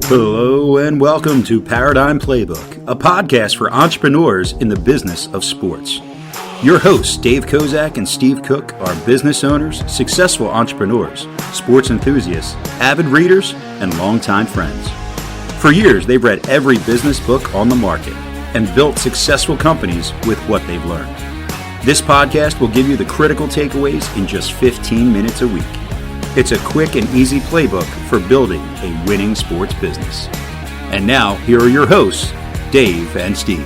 Hello and welcome to Paradigm Playbook, a podcast for entrepreneurs in the business of sports. Your hosts, Dave Kozak and Steve Cook, are business owners, successful entrepreneurs, sports enthusiasts, avid readers, and longtime friends. For years, they've read every business book on the market and built successful companies with what they've learned. This podcast will give you the critical takeaways in just 15 minutes a week. It's a quick and easy playbook for building a winning sports business. And now, here are your hosts, Dave and Steve.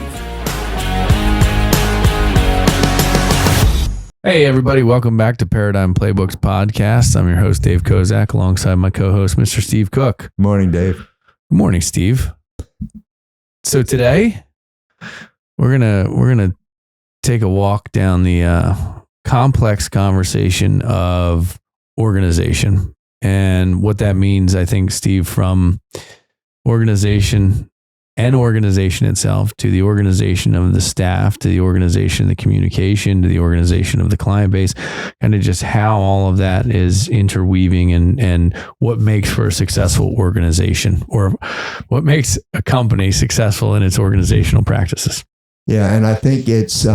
Hey, everybody. Welcome back to Paradigm Playbook's podcast. I'm your host, Dave Kozak, alongside my co-host, Mr. Steve Cook. Morning, Dave. Good morning, Steve. So today, we're gonna take a walk down the complex conversation of organization and what that means. I think, Steve, from organization and organization itself to the organization of the staff, to the organization of the communication, to the organization of the client base, kind of just how all of that is interweaving and what makes for a successful organization, or what makes a company successful in its organizational practices. Yeah, and I think it's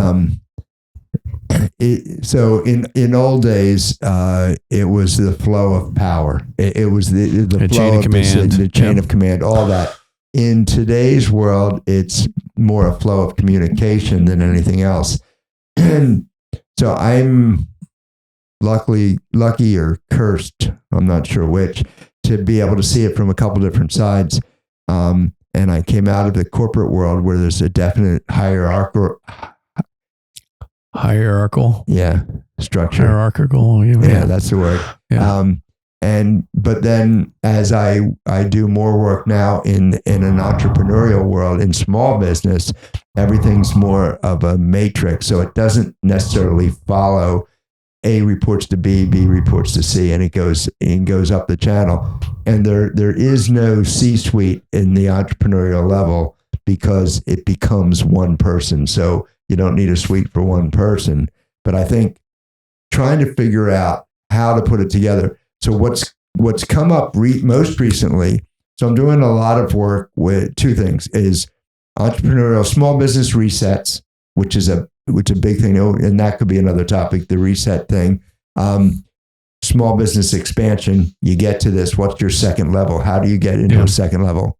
so in old days, it was the flow of power. It was the flow chain of command, the chain of command, all that. In today's world, it's more a flow of communication than anything else. And so I'm lucky or cursed, I'm not sure which, to be able to see it from a couple different sides. And I came out of the corporate world where there's a definite hierarchical. Yeah. Structure. Hierarchical. Yeah, that's the word. Yeah. But then as I do more work now in an entrepreneurial world, in small business, everything's more of a matrix. So it doesn't necessarily follow A reports to B, B reports to C, and it goes up the channel. And there is no C-suite in the entrepreneurial level because it becomes one person. So you don't need a suite for one person. But I think trying to figure out how to put it together. So what's come up most recently, so I'm doing a lot of work with two things, is entrepreneurial small business resets, which is a big thing, and that could be another topic, the reset thing. Small business expansion, you get to this, what's your second level? How do you get into a second level?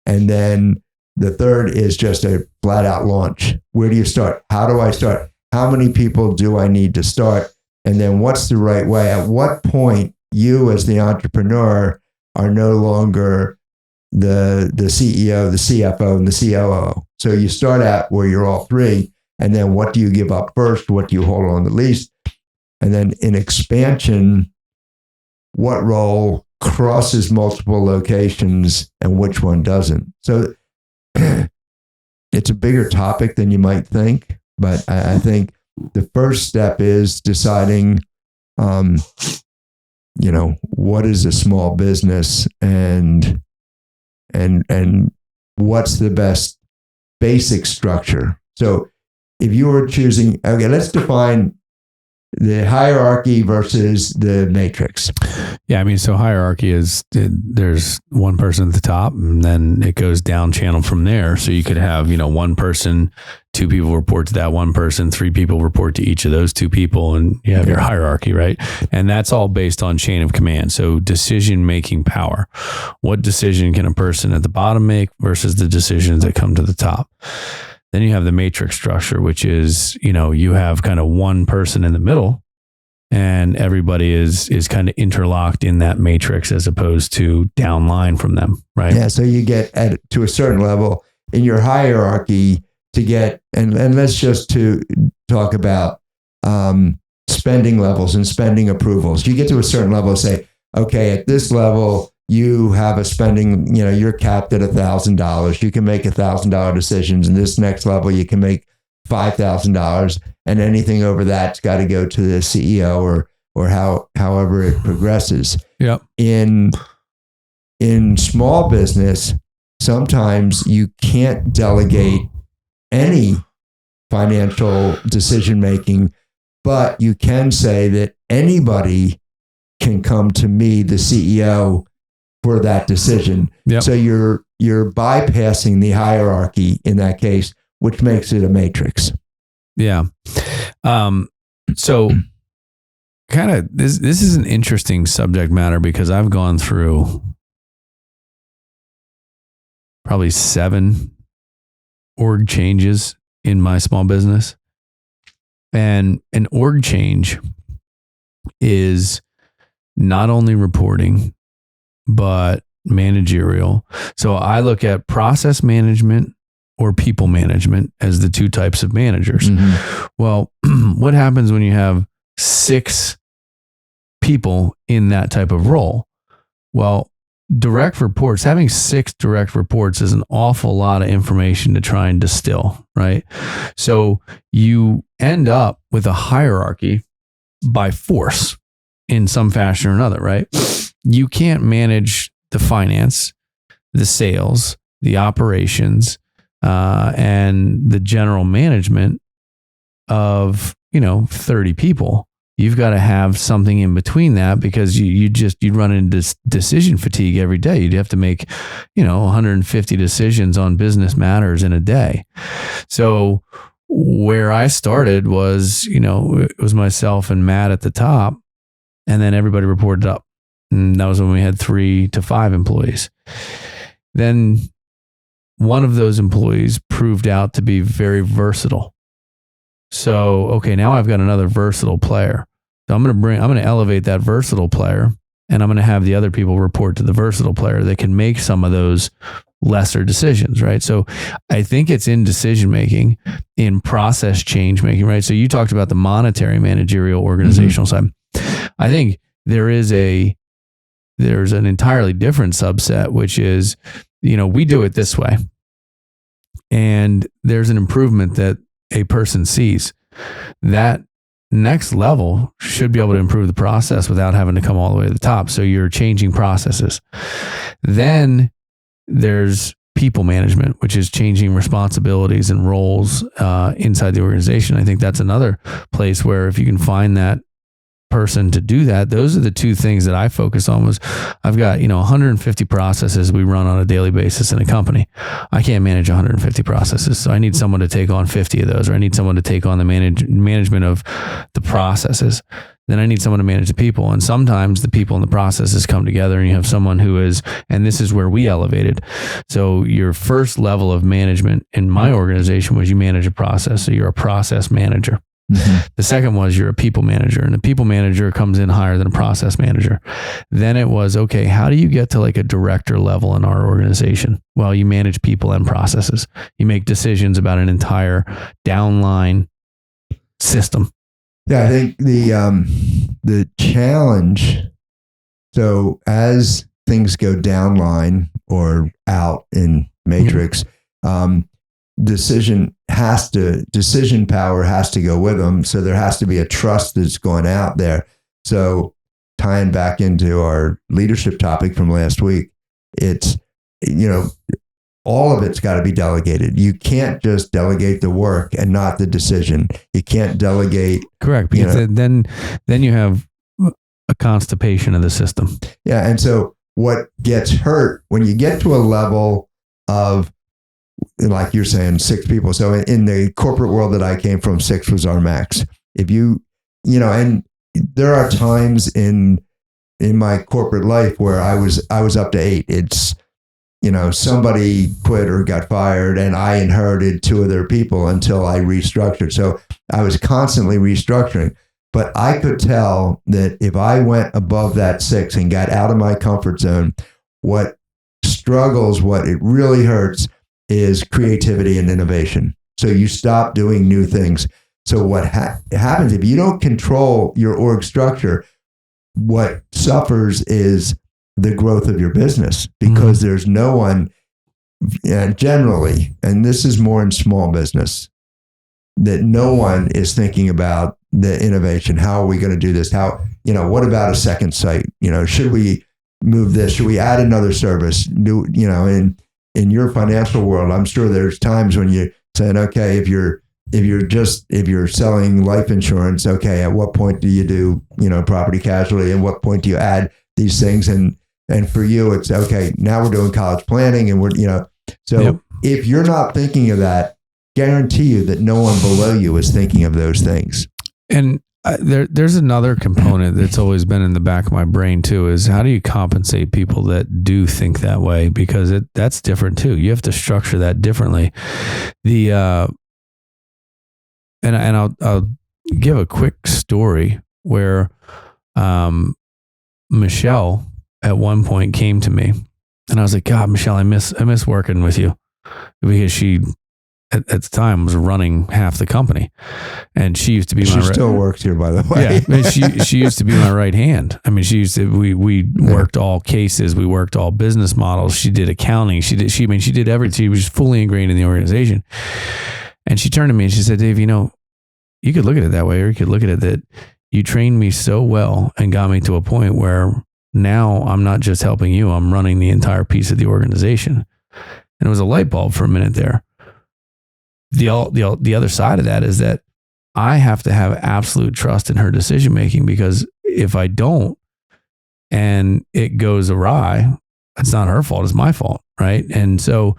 And then the third is just a flat out launch. Where do you start? How do I start? How many people do I need to start? And then what's the right way? At what point you as the entrepreneur are no longer the CEO, the CFO, and the COO. So you start out where you're all three, and then what do you give up first? What do you hold on the least? And then in expansion, what role crosses multiple locations and which one doesn't? So it's a bigger topic than you might think, but I think the first step is deciding, what is a small business and what's the best basic structure. So if you were choosing, okay, let's define the hierarchy versus the matrix. Yeah, I mean, so hierarchy is there's one person at the top, and then it goes down channel from there. So you could have, one person, two people report to that one person, three people report to each of those two people, and you have your hierarchy, right? And that's all based on chain of command. So decision-making power. What decision can a person at the bottom make versus the decisions that come to the top? Then you have the matrix structure, which is, you have kind of one person in the middle, and everybody is kind of interlocked in that matrix as opposed to downline from them, right? Yeah, so you get to a certain level in your hierarchy to get, and let's just to talk about spending levels and spending approvals. You get to a certain level and say, okay, at this level, you have a spending, you're capped at $1,000. You can make $1,000 decisions. And this next level, you can make $5,000. And anything over that's got to go to the CEO or however it progresses. Yep. In small business, sometimes you can't delegate any financial decision making, but you can say that anybody can come to me, the CEO, for that decision. Yep. So you're bypassing the hierarchy in that case, which makes it a matrix. Yeah. So kind of this is an interesting subject matter because I've gone through probably 7 org changes in my small business. And an org change is not only reporting, but managerial. So I look at process management or people management as the 2 types of managers. Well, what happens when you have 6 people in that type of role? Well, direct reports, having 6 direct reports is an awful lot of information to try and distill, right? So you end up with a hierarchy by force in some fashion or another, right? You can't manage the finance, the sales, the operations, and the general management of, 30 people. You've got to have something in between that because you'd run into decision fatigue every day. You'd have to make, 150 decisions on business matters in a day. So where I started was, it was myself and Matt at the top, and then everybody reported up. And that was when we had 3 to 5 employees. Then one of those employees proved out to be very versatile. So, okay, now I've got another versatile player. So I'm going to elevate that versatile player, and I'm going to have the other people report to the versatile player that can make some of those lesser decisions, right? So I think it's in decision making, in process change making, right? So you talked about the monetary, managerial, organizational side. I think there's an entirely different subset, which is, we do it this way. And there's an improvement that a person sees. That next level should be able to improve the process without having to come all the way to the top. So you're changing processes. Then there's people management, which is changing responsibilities and roles inside the organization. I think that's another place where if you can find that person to do that, those are the 2 things that I focus on. Was I've got 150 processes we run on a daily basis in a company. I can't manage 150 processes, so I need someone to take on 50 of those, or I need someone to take on the management of the processes. Then I need someone to manage the people, and sometimes the people and the processes come together, and you have someone who is, and this is where we elevated. So your first level of management in my organization was you manage a process, so you're a process manager. The second was you're a people manager, and a people manager comes in higher than a process manager. Then it was, okay, how do you get to like a director level in our organization? Well, you manage people and processes. You make decisions about an entire downline system. Yeah, I think the challenge, so as things go downline or out in matrix, decision power has to go with them. So there has to be a trust that's going out there. So tying back into our leadership topic from last week, it's, all of it's got to be delegated. You can't just delegate the work and not the decision. You can't delegate. Correct. Because then you have a constipation of the system. Yeah. And so what gets hurt when you get to a level of, like you're saying, 6 people. So in the corporate world that I came from, 6 was our max. If and there are times in my corporate life where I was up to 8. It's, somebody quit or got fired, and I inherited 2 of their people until I restructured. So I was constantly restructuring. But I could tell that if I went above that 6 and got out of my comfort zone, what it really hurts is creativity and innovation. So you stop doing new things. So what happens if you don't control your org structure, what suffers is the growth of your business, because there's no one, generally, and this is more in small business, that no one is thinking about the innovation. How are we going to do this? What about a second site? Should we move this? Should we add another service? In your financial world, I'm sure there's times when you're saying, okay, if you're selling life insurance, okay, at what point do you do, property casualty? At what point do you add these things? And And for you, it's okay. Now we're doing college planning, and so if you're not thinking of that, guarantee you that no one below you is thinking of those things. And there's another component that's always been in the back of my brain too, is how do you compensate people that do think that way? Because that's different too. You have to structure that differently. And I'll give a quick story where Michelle at one point came to me, and I was like, God, Michelle, I miss working with you, because she at the time was running half the company, and she used to be she still works here, by the way. Yeah, she used to be my right hand. I mean, we worked all cases, we worked all business models. She did accounting. She did everything. She was fully ingrained in the organization. And she turned to me and she said, Dave, you could look at it that way, or you could look at it that you trained me so well and got me to a point where now I'm not just helping you, I'm running the entire piece of the organization. And it was a light bulb for a minute there. The other side of that is that I have to have absolute trust in her decision making, because if I don't and it goes awry, it's not her fault, it's my fault, right? And so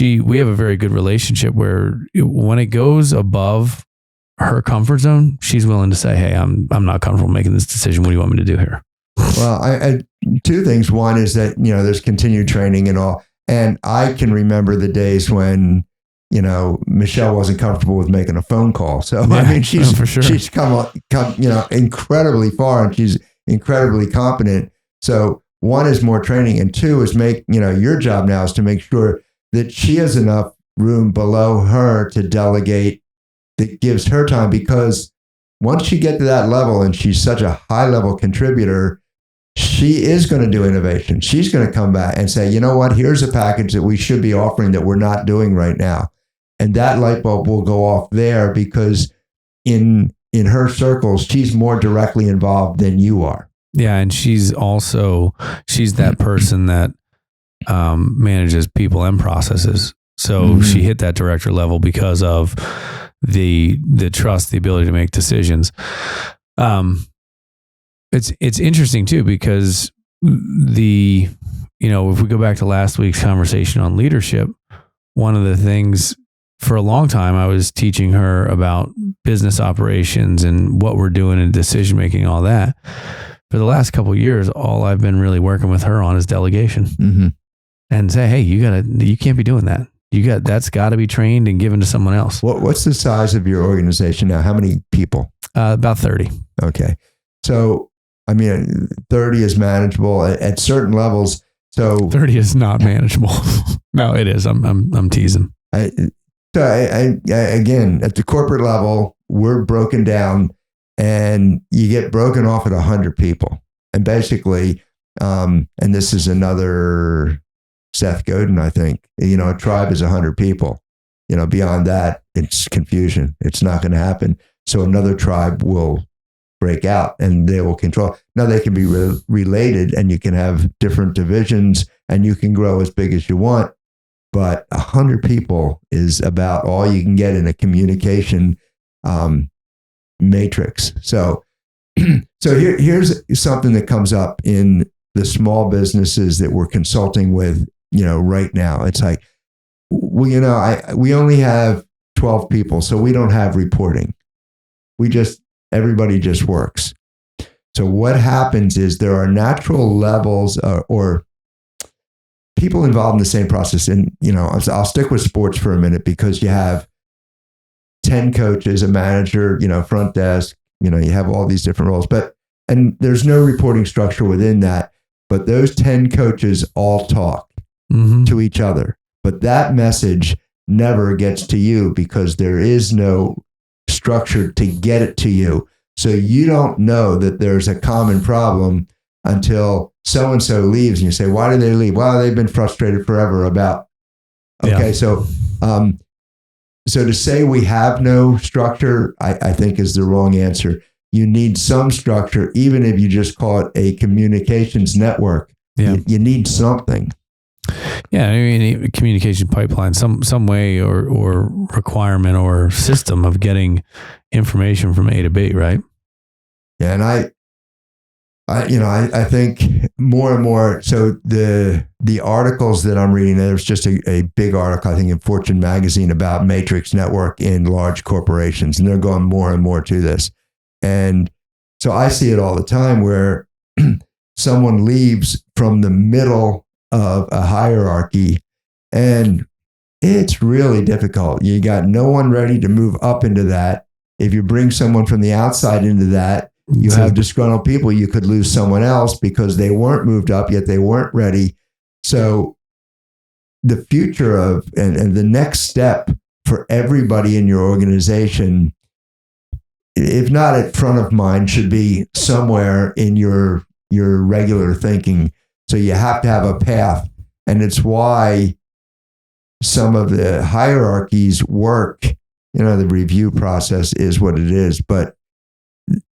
we have a very good relationship where when it goes above her comfort zone, she's willing to say, hey, I'm not comfortable making this decision. What do you want me to do here? Well, I two things. One is that, there's continued training and all. And I can remember the days when, Michelle wasn't comfortable with making a phone call. So, yeah, I mean, she's come, incredibly far, and she's incredibly competent. So one is more training, and two is your job now is to make sure that she has enough room below her to delegate that gives her time, because once you get to that level and she's such a high level contributor, she is going to do innovation. She's going to come back and say, you know what, here's a package that we should be offering that we're not doing right now. And that light bulb will go off there, because in her circles, she's more directly involved than you are. Yeah. And she's that person that manages people and processes. So she hit that director level because of the trust, the ability to make decisions. It's interesting too, because if we go back to last week's conversation on leadership, one of the things for a long time, I was teaching her about business operations and what we're doing in decision making, all that. For the last couple of years, all I've been really working with her on is delegation, and say, hey, you can't be doing that. That's got to be trained and given to someone else. What's the size of your organization now? How many people? About 30. Okay. So, 30 is manageable at certain levels. So 30 is not manageable. No, it is. I'm teasing. Again, at the corporate level, we're broken down, and you get broken off at 100 people. And basically, and this is another Seth Godin, I think, a tribe is 100 people. Beyond that, it's confusion. It's not going to happen. So another tribe will break out and they will control. Now they can be related, and you can have different divisions, and you can grow as big as you want. But 100 people is about all you can get in a communication matrix. So here's something that comes up in the small businesses that we're consulting with, right now. It's like, we only have 12 people, so we don't have reporting. Everybody just works. So what happens is there are natural levels or people involved in the same process. And, I'll stick with sports for a minute, because you have 10 coaches, a manager, front desk, you have all these different roles, and there's no reporting structure within that, but those 10 coaches all talk to each other. But that message never gets to you, because there is no structure to get it to you. So you don't know that there's a common problem until so-and-so leaves, and you say, why did they leave? Well, they've been frustrated forever about, okay. Yeah. So to say we have no structure, I think is the wrong answer. You need some structure, even if you just call it a communications network. Yeah. You need something. Yeah, a communication pipeline, some way or requirement or system of getting information from A to B, right? Yeah, and I think more and more. So the articles that I'm reading, there's just a big article, I think, in Fortune magazine about matrix network in large corporations, and they're going more and more to this. And so I see it all the time where someone leaves from the middle of a hierarchy, and it's really difficult. You got no one ready to move up into that. If you bring someone from the outside into that, you have disgruntled people. You could lose someone else because they weren't moved up, yet they weren't ready. So the future of, and the next step for everybody in your organization, if not at front of mind, should be somewhere in your regular thinking. So you have to have a path. And it's why some of the hierarchies work. The review process is what it is, but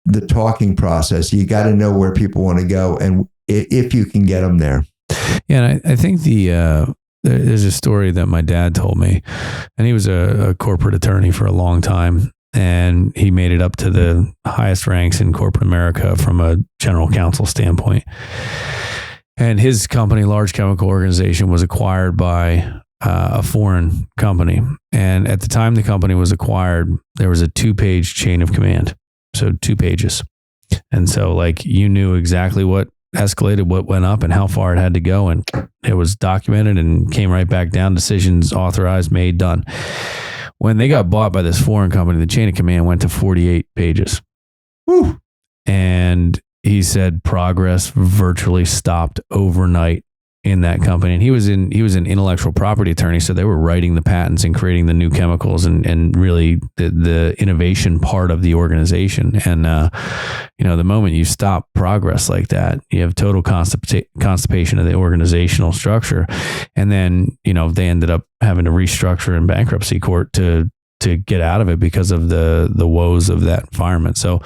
the talking process, you got to know where people want to go, and if you can get them there. Yeah, and I think there's a story that my dad told me, and he was a corporate attorney for a long time, and he made it up to the highest ranks in corporate America from a general counsel standpoint. And his company, large chemical organization, was acquired by a foreign company. And at the time the company was acquired, there was a 2-page chain of command. So 2 pages. And so you knew exactly what escalated, what went up, and how far it had to go. And it was documented and came right back down. Decisions authorized, made, done. When they got bought by this foreign company, the chain of command went to 48 pages. Whew. And he said progress virtually stopped overnight in that company. And he was an intellectual property attorney, so they were writing the patents and creating the new chemicals and really the innovation part of the organization. And the moment you stop progress like that, you have total constipation of the organizational structure. And then they ended up having to restructure in bankruptcy court to get out of it because of the woes of that environment. So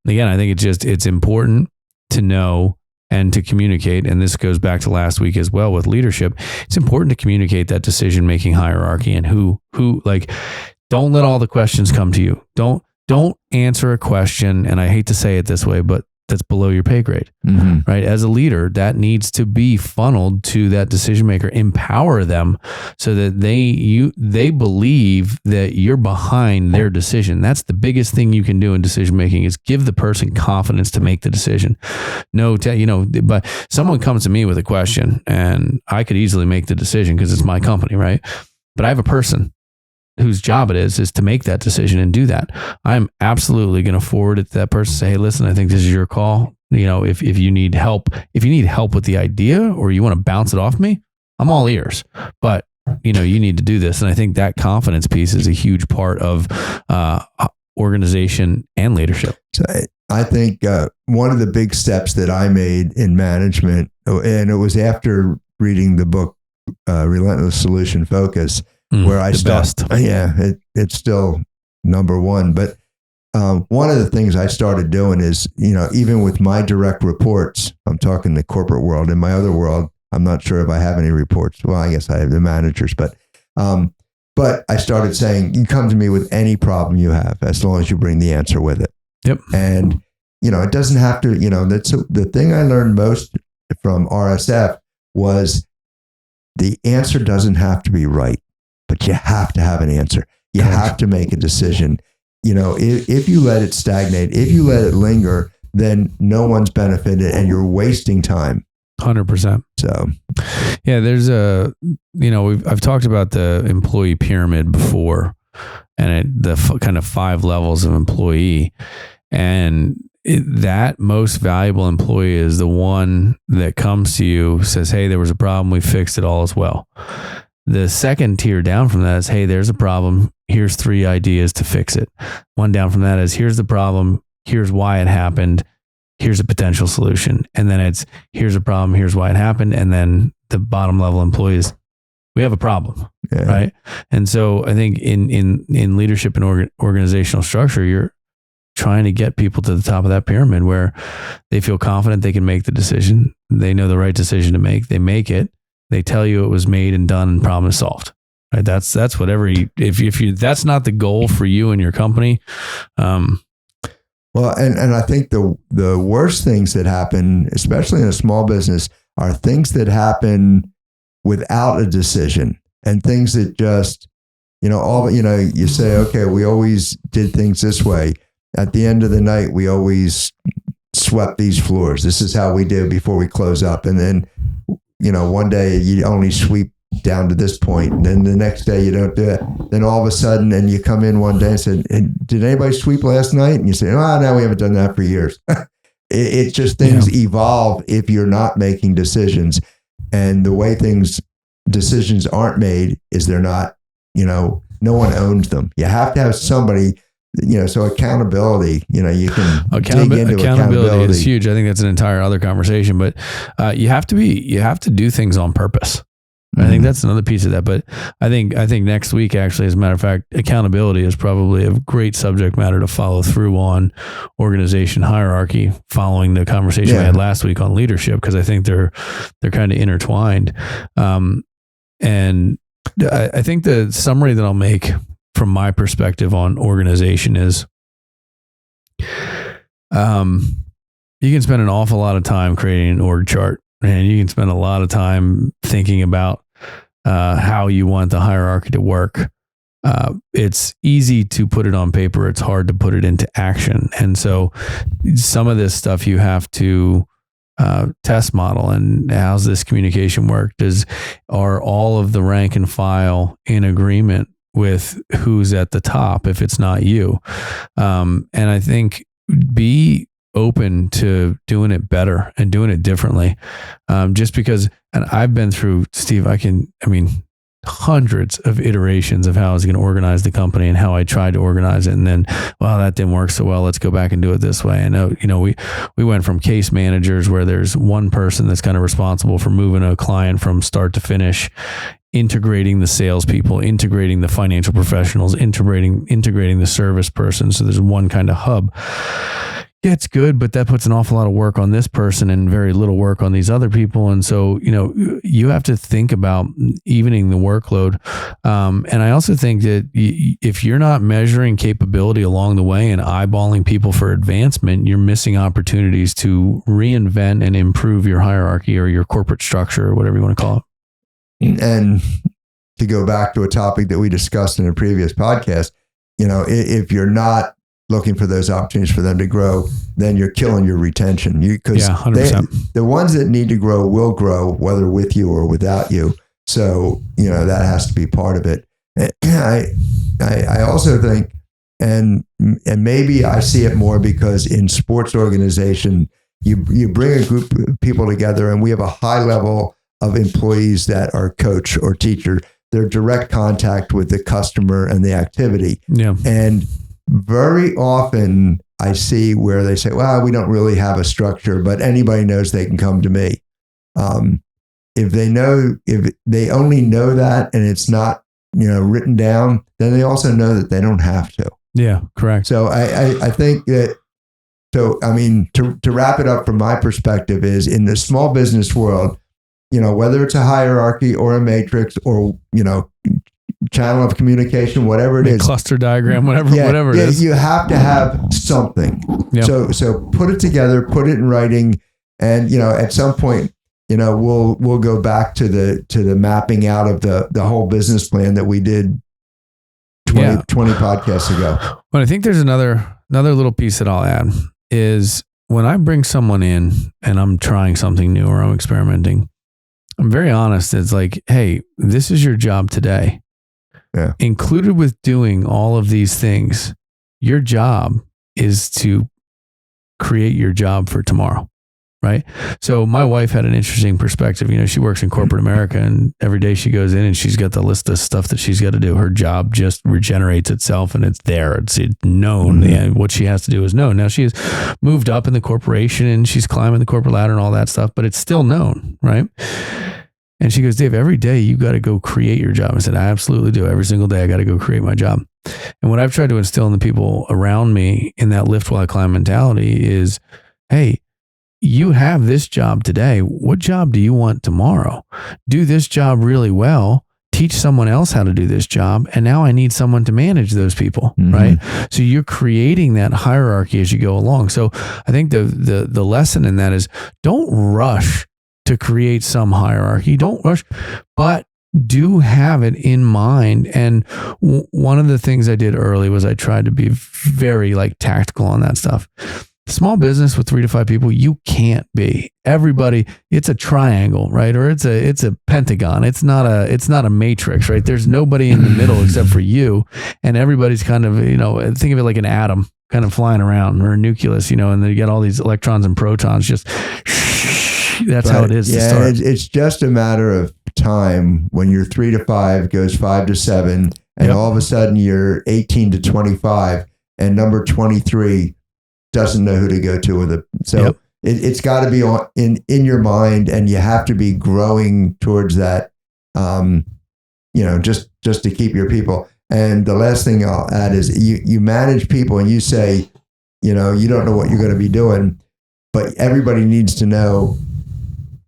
again, I think it's important to know and to communicate, and this goes back to last week as well with leadership. It's important to communicate that decision-making hierarchy and who don't let all the questions come to you. Don't answer a question, and I hate to say it this way, but that's below your pay grade, right? As a leader, that needs to be funneled to that decision maker. Empower them so that they believe that you're behind their decision. That's the biggest thing you can do in decision making, is give the person confidence to make the decision. But someone comes to me with a question, and I could easily make the decision because it's my company, right? But I have a person whose job it is to make that decision and do that. I'm absolutely going to forward it to that person, say, hey, listen, I think this is your call. If you need help with the idea, or you want to bounce it off me, I'm all ears, but you need to do this. And I think that confidence piece is a huge part of organization and leadership. So I think one of the big steps that I made in management, and it was after reading the book, Relentless Solution Focus, where I stopped. Yeah, it's still number one. But one of the things I started doing is, even with my direct reports, I'm talking the corporate world. In my other world, I'm not sure if I have any reports. Well, I guess I have the managers, but I started saying, you come to me with any problem you have, as long as you bring the answer with it. Yep. And, it doesn't have to, that's the thing I learned most from RSF was the answer doesn't have to be right. But you have to have an answer. You have to make a decision. If you let it stagnate, if you let it linger, then no one's benefited and you're wasting time. 100%. So, yeah, there's I've talked about the employee pyramid before, and the kind of 5 levels of employee, and that most valuable employee is the one that comes to you, says, hey, there was a problem, we fixed it, all is well. The second tier down from that is, hey, there's a problem, here's 3 ideas to fix it. One down from that is, here's the problem, here's why it happened, here's a potential solution. And then it's, here's a problem, here's why it happened. And then the bottom level employees, we have a problem, right? And so I think in leadership and organizational structure, you're trying to get people to the top of that pyramid where they feel confident they can make the decision. They know the right decision to make. They make it. They tell you it was made and done and problem is solved. Right? That's whatever if you that's not the goal for you and your company, Well, and I think the worst things that happen, especially in a small business, are things that happen without a decision, and things that just, you say, okay, we always did things this way. At the end of the night, we always swept these floors. This is how we do before we close up. And then, one day you only sweep down to this point, and then the next day you don't do it. Then all of a sudden, and you come in one day and say, did anybody sweep last night? And you say, no, we haven't done that for years. It's just things evolve if you're not making decisions. And the way decisions aren't made is they're not, no one owns them. You have to have somebody, so accountability, you can dig into accountability is huge. I think that's an entire other conversation, but you have to do things on purpose. I think that's another piece of that. But I think next week, actually, as a matter of fact, accountability is probably a great subject matter to follow through on organization hierarchy, following the conversation we had last week on leadership, because I think they're kind of intertwined. And I think the summary that I'll make from my perspective on organization is, you can spend an awful lot of time creating an org chart, and you can spend a lot of time thinking about how you want the hierarchy to work. It's easy to put it on paper. It's hard to put it into action. And so some of this stuff you have to test model. And how's this communication work? Are all of the rank and file in agreement with who's at the top if it's not you? And I think be open to doing it better and doing it differently. Just because, and I've been through, Steve, hundreds of iterations of how I was going to organize the company and how I tried to organize it. And then, well, that didn't work so well. Let's go back and do it this way. I know, we went from case managers where there's one person that's kind of responsible for moving a client from start to finish, integrating the salespeople, integrating the financial professionals, integrating the service person. So there's one kind of hub. Yeah, it's good, but that puts an awful lot of work on this person and very little work on these other people. And so, you have to think about evening the workload. And I also think that if you're not measuring capability along the way and eyeballing people for advancement, you're missing opportunities to reinvent and improve your hierarchy or your corporate structure or whatever you want to call it. And to go back to a topic that we discussed in a previous podcast, if you're not looking for those opportunities for them to grow, then you're killing your retention. Because 100%. The ones that need to grow will grow, whether with you or without you. So, that has to be part of it. I also think, and maybe I see it more because in sports organization, you bring a group of people together, and we have a high level of employees that are coach or teacher. They're direct contact with the customer and the activity. Yeah. And very often I see where they say, well, we don't really have a structure, but anybody knows they can come to me. If they only know that and it's not, written down, then they also know that they don't have to. Yeah, correct. So I think that, to wrap it up from my perspective is in the small business world, whether it's a hierarchy or a matrix or, channel of communication, whatever it is, cluster diagram, whatever it is, you have to have something. Yep. So put it together, put it in writing, and at some point, we'll go back to the mapping out of the whole business plan that we did 20 podcasts ago. But I think there's another little piece that I'll add is when I bring someone in and I'm trying something new or I'm experimenting, I'm very honest. It's like, hey, this is your job today. Yeah. Included with doing all of these things, your job is to create your job for tomorrow, right? So my wife had an interesting perspective. She works in corporate America, and every day she goes in and she's got the list of stuff that she's got to do. Her job just regenerates itself, and it's there. It's known. Mm-hmm. What she has to do is known. Now she has moved up in the corporation and she's climbing the corporate ladder and all that stuff, but it's still known, right? And she goes, Dave, every day you got to go create your job. I said, I absolutely do. Every single day I got to go create my job. And what I've tried to instill in the people around me in that lift while I climb mentality is, hey, you have this job today. What job do you want tomorrow? Do this job really well. teach someone else how to do this job. And now I need someone to manage those people, right? So you're creating that hierarchy as you go along. So I think the lesson in that is don't rush to create some hierarchy. Don't rush, but do have it in mind. And one of the things I did early was I tried to be very like tactical on that stuff. Small business with 3 to 5 people, you can't be everybody. It's a triangle, right? Or it's a pentagon. It's not a matrix, right? There's nobody in the middle except for you, and everybody's kind of, think of it like an atom kind of flying around, or a nucleus, and then you get all these electrons and protons just. That's how it is. Yeah, to start. It's just a matter of time when your 3 to 5 goes 5 to 7, and all of a sudden you're 18 to 25, and number 23 doesn't know who to go to with it. So it's got to be in your mind, and you have to be growing towards that. Just to keep your people. And the last thing I'll add is you manage people, and you say, you don't know what you're going to be doing, but everybody needs to know.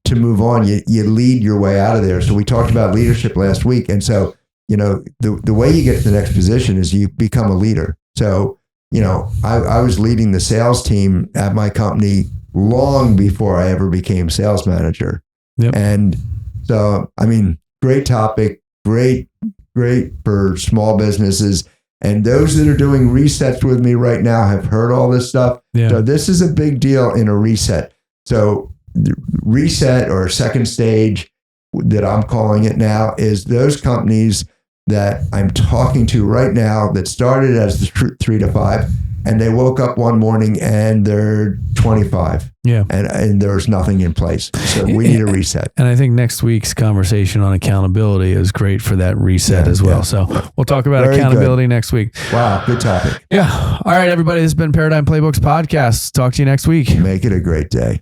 To move on, you lead your way out of there. So we talked about leadership last week. And so, the way you get to the next position is you become a leader. So, I was leading the sales team at my company long before I ever became sales manager. Yep. And so, great topic, great for small businesses. And those that are doing resets with me right now have heard all this stuff. Yeah. So this is a big deal in a reset. So reset, or second stage that I'm calling it now, is those companies that I'm talking to right now that started as the 3 to 5, and they woke up one morning and they're 25. Yeah. And there's nothing in place. So we need a reset. And I think next week's conversation on accountability is great for that reset as well. Yeah. So we'll talk about accountability next week. Wow. Good topic. Yeah. All right, everybody. This has been Paradigm Playbooks podcast. Talk to you next week. Make it a great day.